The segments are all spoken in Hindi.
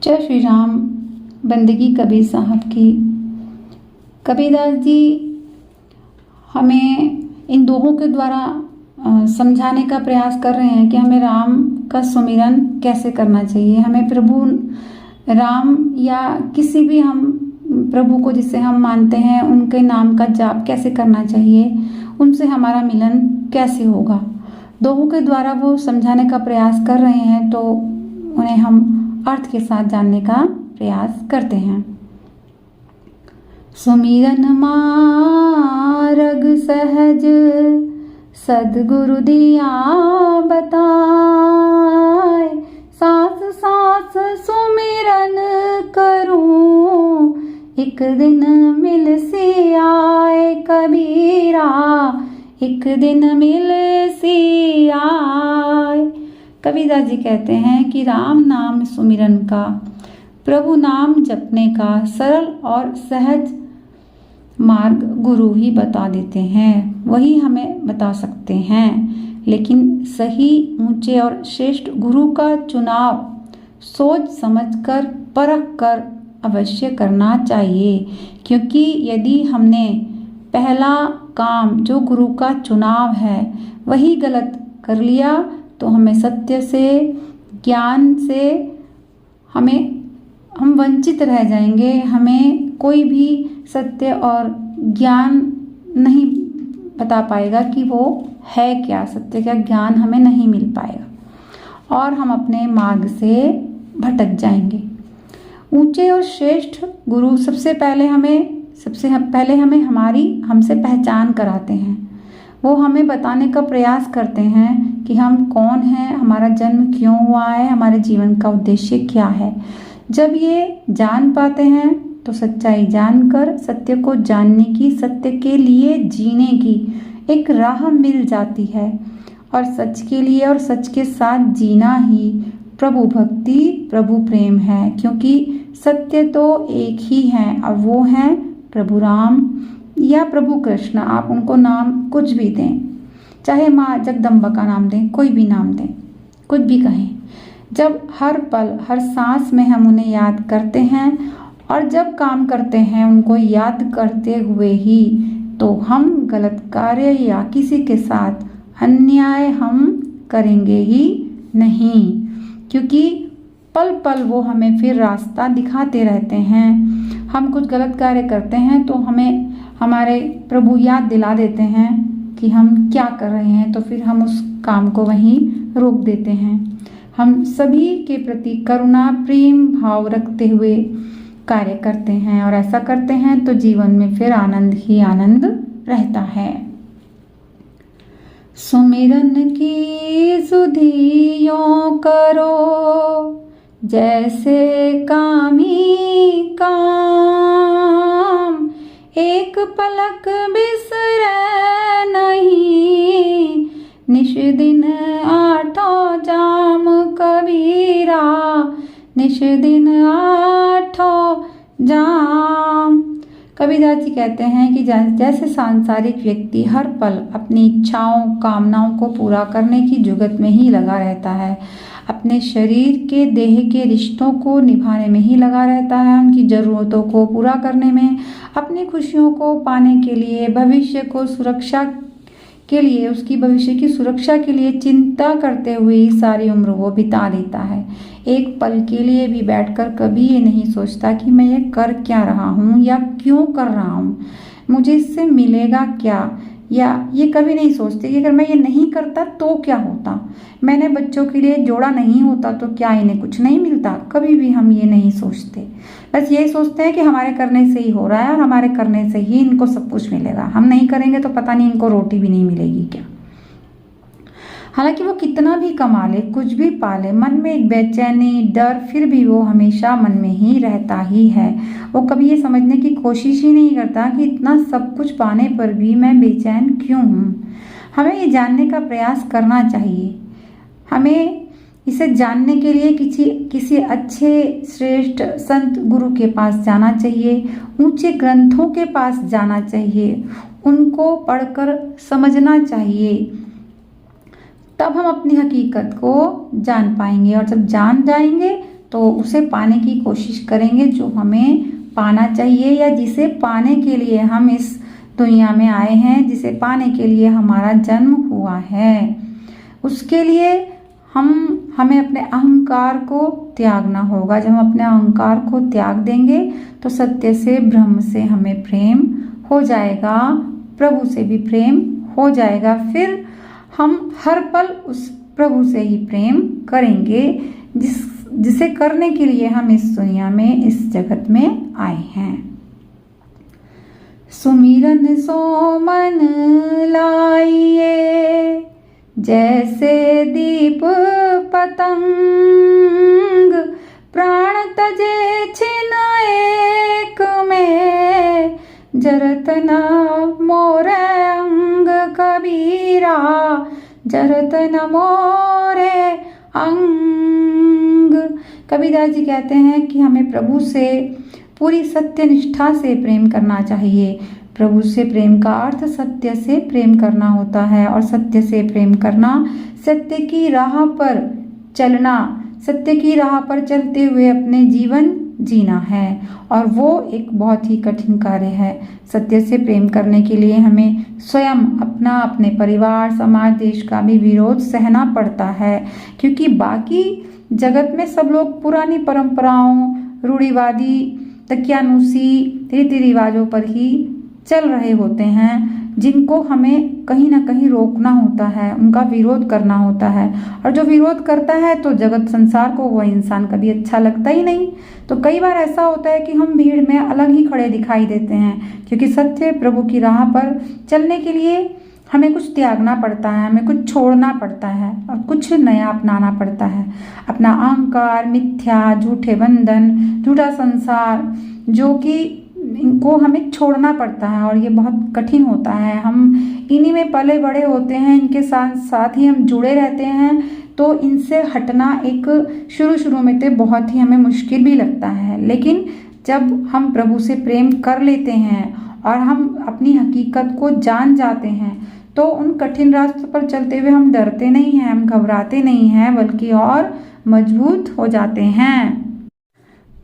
जय श्री राम। बंदगी कबीर साहब की। कबीरदास जी हमें इन दोहों के द्वारा समझाने का प्रयास कर रहे हैं कि हमें राम का सुमिरन कैसे करना चाहिए। हमें प्रभु राम या किसी भी हम प्रभु को जिसे हम मानते हैं उनके नाम का जाप कैसे करना चाहिए, उनसे हमारा मिलन कैसे होगा। दोहों के द्वारा वो समझाने का प्रयास कर रहे हैं, तो उन्हें हम अर्थ के साथ जानने का प्रयास करते हैं। सुमिरन मार्ग सहज सद्गुरु दिया बताए, सास सास सुमिरन करूं एक दिन मिल सी आए कबीरा, एक दिन मिल सी आए। कबीरदास जी कहते हैं कि राम नाम सुमिरन का, प्रभु नाम जपने का सरल और सहज मार्ग गुरु ही बता देते हैं, वही हमें बता सकते हैं। लेकिन सही ऊंचे और श्रेष्ठ गुरु का चुनाव सोच समझकर परख कर अवश्य करना चाहिए, क्योंकि यदि हमने पहला काम जो गुरु का चुनाव है वही गलत कर लिया तो हमें सत्य से, ज्ञान से हम वंचित रह जाएंगे। हमें कोई भी सत्य और ज्ञान नहीं बता पाएगा कि वो है क्या, सत्य का ज्ञान हमें नहीं मिल पाएगा और हम अपने मार्ग से भटक जाएंगे। ऊंचे और श्रेष्ठ गुरु सबसे पहले हमें हमसे पहचान कराते हैं। वो हमें बताने का प्रयास करते हैं कि हम कौन हैं, हमारा जन्म क्यों हुआ है, हमारे जीवन का उद्देश्य क्या है। जब ये जान पाते हैं तो सच्चाई जानकर सत्य को जानने की, सत्य के लिए जीने की एक राह मिल जाती है। और सच के लिए और सच के साथ जीना ही प्रभु भक्ति, प्रभु प्रेम है, क्योंकि सत्य तो एक ही है और वो है प्रभु राम या प्रभु कृष्ण। आप उनको नाम कुछ भी दें, चाहे माँ जगदम्बा का नाम दें, कोई भी नाम दें, कुछ भी कहें। जब हर पल हर सांस में हम उन्हें याद करते हैं और जब काम करते हैं उनको याद करते हुए ही, तो हम गलत कार्य या किसी के साथ अन्याय हम करेंगे ही नहीं, क्योंकि पल पल वो हमें फिर रास्ता दिखाते रहते हैं। हम कुछ गलत कार्य करते हैं तो हमें हमारे प्रभु याद दिला देते हैं कि हम क्या कर रहे हैं, तो फिर हम उस काम को वहीं रोक देते हैं। हम सभी के प्रति करुणा प्रेम भाव रखते हुए कार्य करते हैं और ऐसा करते हैं तो जीवन में फिर आनंद ही आनंद रहता है। सुमिरन की सुधियों करो जैसे कामी काम, एक पलक बिसरे नहीं निश दिन आठों जाम कबीरा, निश दिन आठों जाम। कबीरदास जी कहते हैं कि जैसे सांसारिक व्यक्ति हर पल अपनी इच्छाओं कामनाओं को पूरा करने की जुगत में ही लगा रहता है, अपने शरीर के देह के रिश्तों को निभाने में ही लगा रहता है, उनकी ज़रूरतों को पूरा करने में, अपनी खुशियों को पाने के लिए, भविष्य को सुरक्षा के लिए, उसकी भविष्य की सुरक्षा के लिए चिंता करते हुए ही सारी उम्र वो बिता देता है। एक पल के लिए भी बैठकर कभी ये नहीं सोचता कि मैं ये कर क्या रहा हूँ या क्यों कर रहा हूँ, मुझे इससे मिलेगा क्या, या ये कभी नहीं सोचते कि अगर मैं ये नहीं करता तो क्या होता, मैंने बच्चों के लिए जोड़ा नहीं होता तो क्या इन्हें कुछ नहीं मिलता। कभी भी हम ये नहीं सोचते, बस यही सोचते हैं कि हमारे करने से ही हो रहा है और हमारे करने से ही इनको सब कुछ मिलेगा, हम नहीं करेंगे तो पता नहीं इनको रोटी भी नहीं मिलेगी क्या। हालांकि वो कितना भी कमा ले, कुछ भी पाले, मन में एक बेचैनी डर फिर भी वो हमेशा मन में ही रहता ही है। वो कभी ये समझने की कोशिश ही नहीं करता कि इतना सब कुछ पाने पर भी मैं बेचैन क्यों हूँ। हमें ये जानने का प्रयास करना चाहिए। हमें इसे जानने के लिए किसी अच्छे श्रेष्ठ संत गुरु के पास जाना चाहिए, ऊंचे ग्रंथों के पास जाना चाहिए, उनको पढ़कर समझना चाहिए, तब हम अपनी हकीकत को जान पाएंगे। और जब जान जाएंगे तो उसे पाने की कोशिश करेंगे जो हमें पाना चाहिए, या जिसे पाने के लिए हम इस दुनिया में आए हैं, जिसे पाने के लिए हमारा जन्म हुआ है। उसके लिए हमें अपने अहंकार को त्यागना होगा। जब हम अपने अहंकार को त्याग देंगे तो सत्य से, ब्रह्म से हमें प्रेम हो जाएगा, प्रभु से भी प्रेम हो जाएगा। फिर हम हर पल उस प्रभु से ही प्रेम करेंगे, जिसे करने के लिए हम इस दुनिया में, इस जगत में आए हैं। सुमिरन सो मन लाइए, जैसे दीप पतंग, प्राण तजे छिन एक में, जरत न मोरे अंग कबीरा, जरत न मोरे अंग। कबीरदास जी कहते हैं कि हमें प्रभु से पूरी सत्य निष्ठा से प्रेम करना चाहिए। प्रभु से प्रेम का अर्थ सत्य से प्रेम करना होता है, और सत्य से प्रेम करना सत्य की राह पर चलना, सत्य की राह पर चलते हुए अपने जीवन जीना है, और वो एक बहुत ही कठिन कार्य है। सत्य से प्रेम करने के लिए हमें स्वयं अपना, अपने परिवार, समाज, देश का भी विरोध सहना पड़ता है, क्योंकि बाकी जगत में सब लोग पुरानी परंपराओं, रूढ़िवादी, तकियानुसी रीति रिवाजों पर ही चल रहे होते हैं, जिनको हमें कहीं ना कहीं रोकना होता है, उनका विरोध करना होता है। और जो विरोध करता है तो जगत संसार को वह इंसान कभी अच्छा लगता ही नहीं। तो कई बार ऐसा होता है कि हम भीड़ में अलग ही खड़े दिखाई देते हैं, क्योंकि सत्य प्रभु की राह पर चलने के लिए हमें कुछ त्यागना पड़ता है, हमें कुछ छोड़ना पड़ता है और कुछ नया अपनाना पड़ता है। अपना अहंकार, मिथ्या, झूठे बंधन, झूठा संसार, जो कि इनको हमें छोड़ना पड़ता है, और ये बहुत कठिन होता है। हम इन्हीं में पले बड़े होते हैं, इनके साथ साथ ही हम जुड़े रहते हैं, तो इनसे हटना एक शुरू में तो बहुत ही हमें मुश्किल भी लगता है। लेकिन जब हम प्रभु से प्रेम कर लेते हैं और हम अपनी हकीकत को जान जाते हैं, तो उन कठिन रास्तों पर चलते हुए हम डरते नहीं हैं, हम घबराते नहीं हैं, बल्कि और मजबूत हो जाते हैं।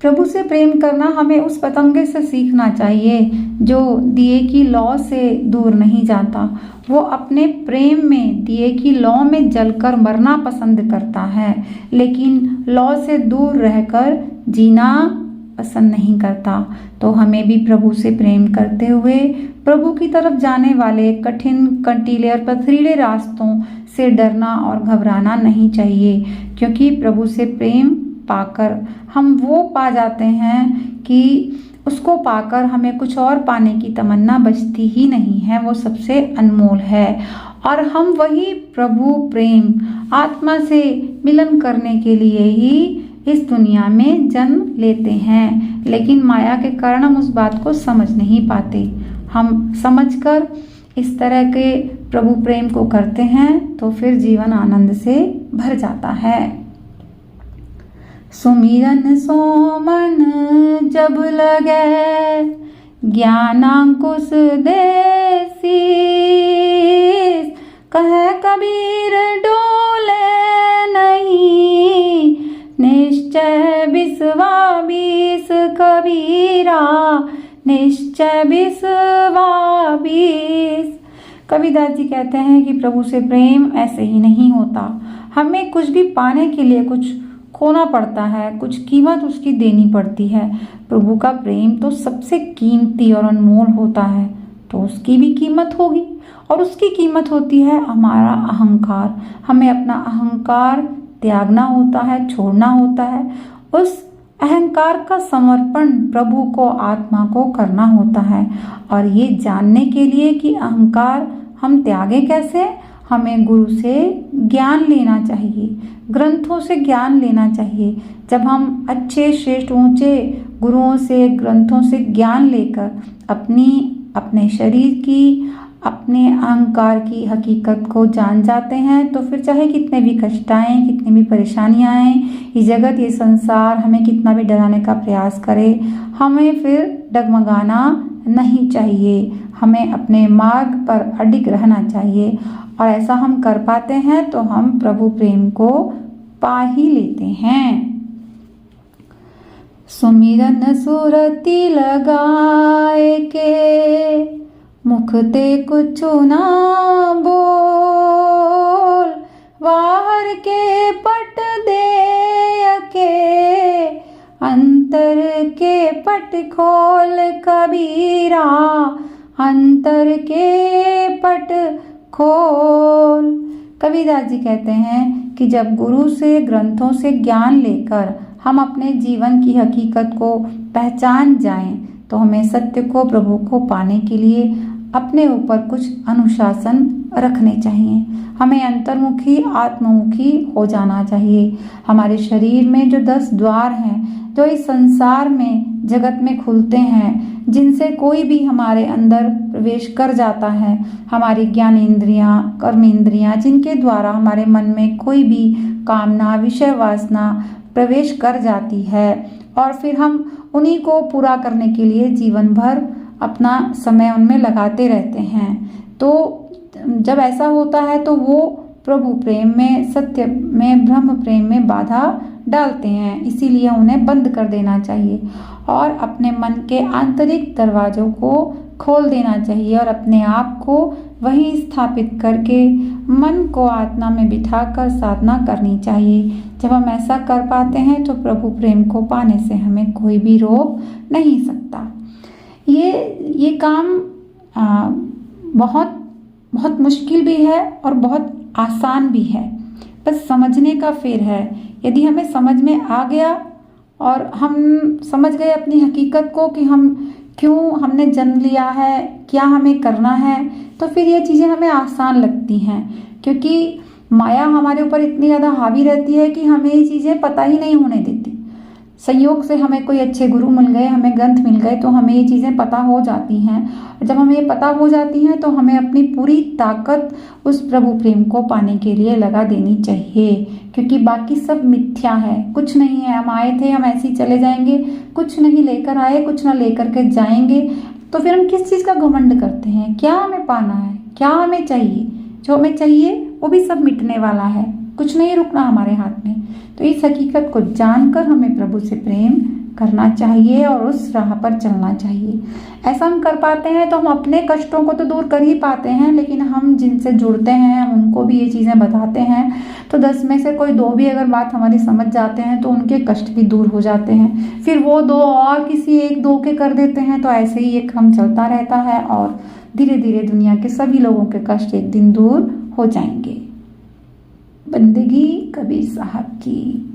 प्रभु से प्रेम करना हमें उस पतंगे से सीखना चाहिए जो दिए की लौ से दूर नहीं जाता। वो अपने प्रेम में, दिए की लौ में जलकर मरना पसंद करता है, लेकिन लौ से दूर रहकर जीना पसंद नहीं करता। तो हमें भी प्रभु से प्रेम करते हुए प्रभु की तरफ जाने वाले कठिन, कंटीले और पथरीले रास्तों से डरना और घबराना नहीं चाहिए, क्योंकि प्रभु से प्रेम पाकर हम वो पा जाते हैं कि उसको पाकर हमें कुछ और पाने की तमन्ना बचती ही नहीं है। वो सबसे अनमोल है, और हम वही प्रभु प्रेम आत्मा से मिलन करने के लिए ही इस दुनिया में जन्म लेते हैं। लेकिन माया के कारण हम उस बात को समझ नहीं पाते। हम समझकर इस तरह के प्रभु प्रेम को करते हैं तो फिर जीवन आनंद से भर जाता है। सुमिरन सो मन जब लगे, ज्ञानांकुश देसी, कहे कबीर डोले नहीं, निश्चय बिसवा बीस कबीरा, निश्चय बिसवा बीस। कबीरदास जी कहते हैं कि प्रभु से प्रेम ऐसे ही नहीं होता। हमें कुछ भी पाने के लिए कुछ खोना पड़ता है, कुछ कीमत उसकी देनी पड़ती है। प्रभु का प्रेम तो सबसे कीमती और अनमोल होता है, तो उसकी भी कीमत होगी, और उसकी कीमत होती है हमारा अहंकार। हमें अपना अहंकार त्यागना होता है, छोड़ना होता है। उस अहंकार का समर्पण प्रभु को, आत्मा को करना होता है। और ये जानने के लिए कि अहंकार हम त्यागे कैसे, हमें गुरु से ज्ञान लेना चाहिए, ग्रंथों से ज्ञान लेना चाहिए। जब हम अच्छे, श्रेष्ठ, ऊंचे गुरुओं से, ग्रंथों से ज्ञान लेकर अपने शरीर की, अपने अहंकार की हकीकत को जान जाते हैं, तो फिर चाहे कितने भी कष्ट आएं, कितनी भी परेशानियां आएं, ये जगत, ये संसार हमें कितना भी डराने का प्रयास करे, हमें फिर डगमगाना नहीं चाहिए। हमें अपने मार्ग पर अडिग रहना चाहिए, और ऐसा हम कर पाते हैं तो हम प्रभु प्रेम को पा ही लेते हैं। सुमिरन सुरति लगाए के, मुख ते कुछु ना बोल, बाहर के पट दे के, अंतर के पट खोल कबीरा, अंतर के पट खोल। कबीरदास जी कहते हैं कि जब गुरु से, ग्रंथों से ज्ञान लेकर हम अपने जीवन की हकीकत को पहचान जाएं, तो हमें सत्य को, प्रभु को पाने के लिए अपने ऊपर कुछ अनुशासन रखने चाहिए। हमें अंतर्मुखी, आत्ममुखी हो जाना चाहिए। हमारे शरीर में जो 10 द्वार हैं, जो इस संसार में, जगत में खुलते हैं, जिनसे कोई भी हमारे अंदर प्रवेश कर जाता है, हमारी ज्ञान इंद्रियां, कर्म इंद्रियां, जिनके द्वारा हमारे मन में कोई भी कामना, विषय वासना प्रवेश कर जाती है, और फिर हम उन्हीं को पूरा करने के लिए जीवन भर अपना समय उनमें लगाते रहते हैं। तो जब ऐसा होता है तो वो प्रभु प्रेम में, सत्य में, ब्रह्म प्रेम में बाधा डालते हैं। इसीलिए उन्हें बंद कर देना चाहिए और अपने मन के आंतरिक दरवाजों को खोल देना चाहिए और अपने आप को वहीं स्थापित करके मन को आत्मा में बिठाकर साधना करनी चाहिए। जब हम ऐसा कर पाते हैं तो प्रभु प्रेम को पाने से हमें कोई भी रोक नहीं सकता। ये काम बहुत बहुत मुश्किल भी है और बहुत आसान भी है, बस समझने का फेर है। यदि हमें समझ में आ गया और हम समझ गए अपनी हकीकत को कि हम क्यों हमने जन्म लिया है, क्या हमें करना है, तो फिर ये चीज़ें हमें आसान लगती हैं। क्योंकि माया हमारे ऊपर इतनी ज़्यादा हावी रहती है कि हमें ये चीज़ें पता ही नहीं होने देती। संयोग से हमें कोई अच्छे गुरु मिल गए, हमें ग्रंथ मिल गए, तो हमें ये चीज़ें पता हो जाती हैं। और जब हमें ये पता हो जाती हैं तो हमें अपनी पूरी ताकत उस प्रभु प्रेम को पाने के लिए लगा देनी चाहिए, क्योंकि बाकी सब मिथ्या है, कुछ नहीं है। हम आए थे, हम ऐसे ही चले जाएंगे, कुछ नहीं लेकर आए, कुछ ना लेकर के जाएंगे। तो फिर हम किस चीज़ का घमंड करते हैं? क्या हमें पाना है, क्या हमें चाहिए? जो हमें चाहिए वो भी सब मिटने वाला है, कुछ नहीं रुकना हमारे हाथ में। तो इस हकीकत को जानकर हमें प्रभु से प्रेम करना चाहिए और उस राह पर चलना चाहिए। ऐसा हम कर पाते हैं तो हम अपने कष्टों को तो दूर कर ही पाते हैं, लेकिन हम जिनसे जुड़ते हैं, हम उनको भी ये चीज़ें बताते हैं, तो 10 में से कोई 2 भी अगर बात हमारी समझ जाते हैं तो उनके कष्ट भी दूर हो जाते हैं। फिर वो 2 और किसी 1-2 के कर देते हैं, तो ऐसे ही एक क्रम चलता रहता है और धीरे धीरे दुनिया के सभी लोगों के कष्ट एक दिन दूर हो जाएंगे। बंदगी कबीर साहब की।